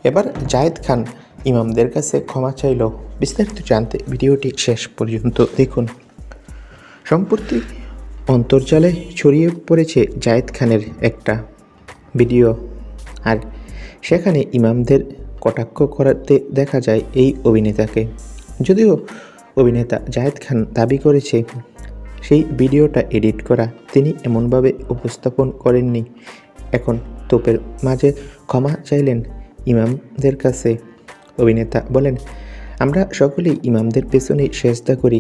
এবার জায়েদ খান ইমামদের কাছে ক্ষমা চাইল। বিস্তারিত জানতে ভিডিওটি শেষ পর্যন্ত দেখুন। সম্প্রতি অন্তর্জালে ছড়িয়ে পড়েছে জায়েদ খানের একটা ভিডিও, আর সেখানে ইমামদের কটাক্ষ করাতে দেখা যায় এই অভিনেতাকে। যদিও অভিনেতা জায়েদ খান দাবি করেছে সেই ভিডিওটা এডিট করা, তিনি এমনভাবে উপস্থাপন করেননি। এখন তোপের মাঝে ক্ষমা চাইলেন ইমামদের কাছে। অভিনেতা বলেন, আমরা সকলেই ইমামদের পেছনে সেজদা করি।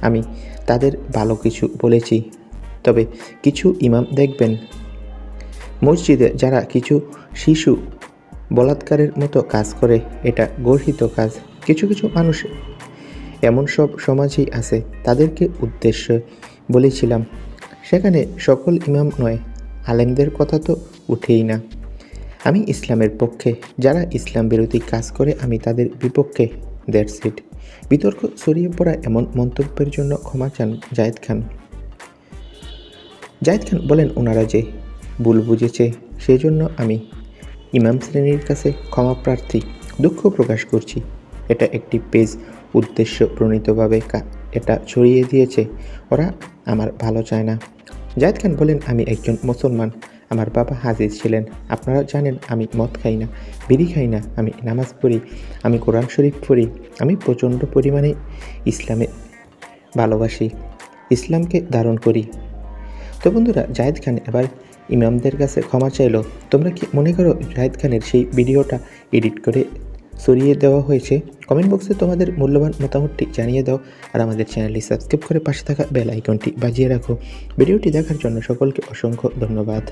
আমি তাদের ভালো কিছু বলেছি, তবে কিছু ইমাম দেখবেন মসজিদে যারা কিছু শিশু বলাৎকারের মতো কাজ করে, এটা গর্হিত কাজ। কিছু কিছু মানুষ এমন সব সমাজেই আছে, তাদেরকে উদ্দেশ্য বলেছিলাম। সেখানে সকল ইমাম নয়, আলেমদের কথা তো উঠেই না। আমি ইসলামের পক্ষে, যারা ইসলাম বিরোধী কাজ করে আমি তাদের বিপক্ষে। That's it. বিতর্ক ছড়িয়ে পড়া এমন মন্তব্যের জন্য ক্ষমা চান জায়েদ খান। জায়েদ খান বলেন, ওনারা যে ভুল বুঝেছে সেই জন্য আমি ইমাম শ্রেণীর কাছে ক্ষমা প্রার্থী, দুঃখ প্রকাশ করছি। এটা একটি পেজ উদ্দেশ্য প্রণীতভাবে এটা ছড়িয়ে দিয়েছে, ওরা আমার ভালো চায় না। জায়েদ খান বলেন, আমি একজন মুসলমান, আমার বাবা হাজির ছিলেন। আপনারা জানেন আমি মদ খাই না, বিড়ি খাই না, আমি নামাজ পড়ি, আমি কোরআন শরীফ পড়ি, আমি প্রচণ্ড পরিমাণে ইসলামে ভালোবাসি, ইসলামকে ধারণ করি। তো বন্ধুরা, জায়েদ খান এবার ইমামদের কাছে ক্ষমা চাইল। তোমরা কি মনে করো জায়েদ খানের সেই ভিডিওটা এডিট করে সরিয়ে দেওয়া হয়েছে? কমেন্ট বক্সে তোমাদের মূল্যবান মতামতটি জানিয়ে দাও, আর আমাদের চ্যানেলটি সাবস্ক্রাইব করে পাশে থাকা বেল আইকনটি বাজিয়ে রাখো। ভিডিওটি দেখার জন্য সকলকে অসংখ্য ধন্যবাদ।